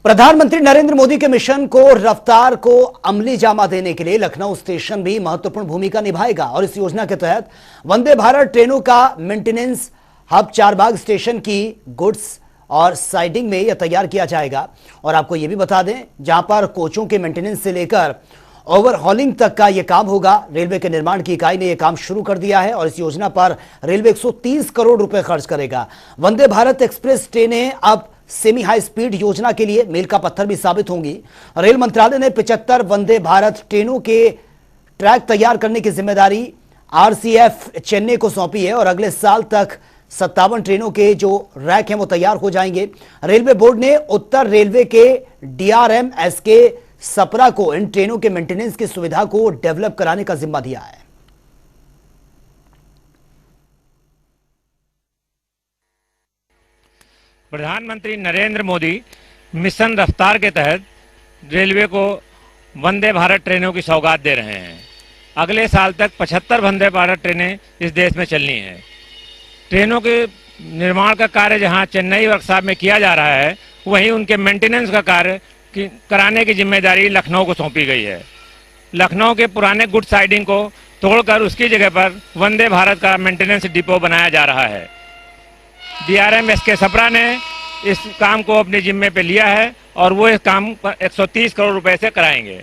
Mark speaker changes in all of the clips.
Speaker 1: प्रधानमंत्री नरेंद्र मोदी के मिशन को रफ्तार को अमली जामा देने के लिए लखनऊ स्टेशन भी महत्वपूर्ण भूमिका निभाएगा और इस योजना के तहत वंदे भारत ट्रेनों का मेंटेनेंस हब चारबाग स्टेशन की गुड्स और साइडिंग में यह तैयार किया जाएगा। और आपको यह भी बता दें, जहां पर कोचों के मेंटेनेंस से लेकर ओवरहॉलिंग तक का यह काम होगा। रेलवे के निर्माण की इकाई ने यह काम शुरू कर दिया है और इस योजना पर रेलवे 130 करोड़ रुपए खर्च करेगा। वंदे भारत एक्सप्रेस ट्रेनें अब सेमी हाई स्पीड योजना के लिए मील का पत्थर भी साबित होंगी। रेल मंत्रालय ने 75 वंदे भारत ट्रेनों के ट्रैक तैयार करने की जिम्मेदारी आरसीएफ चेन्नई को सौंपी है और अगले साल तक 57 ट्रेनों के जो रैक हैं वो तैयार हो जाएंगे। रेलवे बोर्ड ने उत्तर रेलवे के डीआरएम एसके सपरा को इन ट्रेनों के मेंटेनेंस की सुविधा को डेवलप कराने का जिम्मा दिया है।
Speaker 2: प्रधानमंत्री नरेंद्र मोदी मिशन रफ्तार के तहत रेलवे को वंदे भारत ट्रेनों की सौगात दे रहे हैं। अगले साल तक 75 वंदे भारत ट्रेनें इस देश में चलनी है। ट्रेनों के निर्माण का कार्य जहां चेन्नई वर्कशॉप में किया जा रहा है, वहीं उनके मेंटेनेंस का कार्य कराने की जिम्मेदारी लखनऊ को सौंपी गई है। लखनऊ के पुराने गुड साइडिंग को तोड़कर उसकी जगह पर वंदे भारत का मेंटेनेंस डिपो बनाया जा रहा है। डीआरएम एसके सपरा ने इस काम को अपने जिम्मे पे लिया है और वो इस काम 130 करोड़ रुपए से कराएंगे।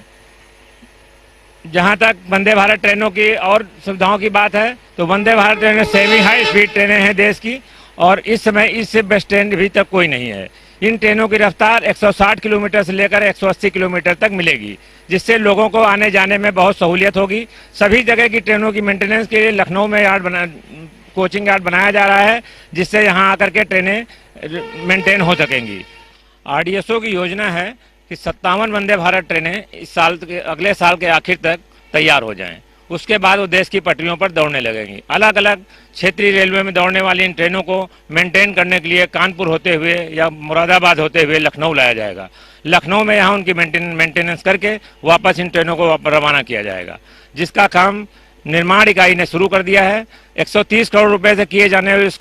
Speaker 2: जहां तक वंदे भारत ट्रेनों की और सुविधाओं की बात है, तो वंदे भारत ट्रेनें सेमी हाई स्पीड ट्रेनें हैं देश की और इस समय इससे बेस्ट ट्रेन अभी तक कोई नहीं है। इन ट्रेनों की रफ्तार 160 किलोमीटर से लेकर 180 किलोमीटर तक मिलेगी, जिससे लोगों को आने जाने में बहुत सहूलियत होगी। सभी जगह की ट्रेनों की मेंटेनेंस के लिए लखनऊ में कोचिंग यार्ड बनाया जा रहा है, जिससे यहाँ आकर के ट्रेनें मेंटेन हो सकेंगी। आरडीएसओ की योजना है कि 57 वंदे भारत ट्रेनें इस साल के अगले साल के आखिर तक तैयार हो जाएं। उसके बाद वो देश की पटरियों पर दौड़ने लगेंगी। अलग अलग क्षेत्रीय रेलवे में दौड़ने वाली इन ट्रेनों को मेंटेन करने के लिए कानपुर होते हुए या मुरादाबाद होते हुए लखनऊ लाया जाएगा। लखनऊ में यहाँ उनकी मेंटेनेंस करके वापस इन ट्रेनों को रवाना किया जाएगा, जिसका काम निर्माण इकाई ने शुरू कर दिया है। 130 करोड़ रुपए से किए जाने वाले इस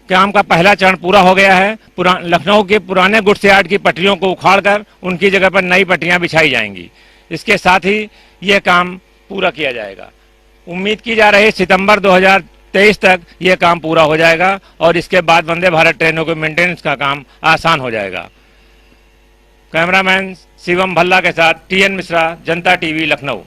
Speaker 2: काम का पहला चरण पूरा हो गया है। लखनऊ के पुराने गुड्स यार्ड की पटरियों को उखाड़कर उनकी जगह पर नई पटरियां बिछाई जाएंगी। इसके साथ ही यह काम पूरा किया जाएगा। उम्मीद की जा रही है सितंबर 2023 तक यह काम पूरा हो जाएगा और इसके बाद वंदे भारत ट्रेनों के मेंटेनेंस का काम आसान हो जाएगा। कैमरामैन शिवम भल्ला के साथ टीएन मिश्रा, जनता टीवी, लखनऊ।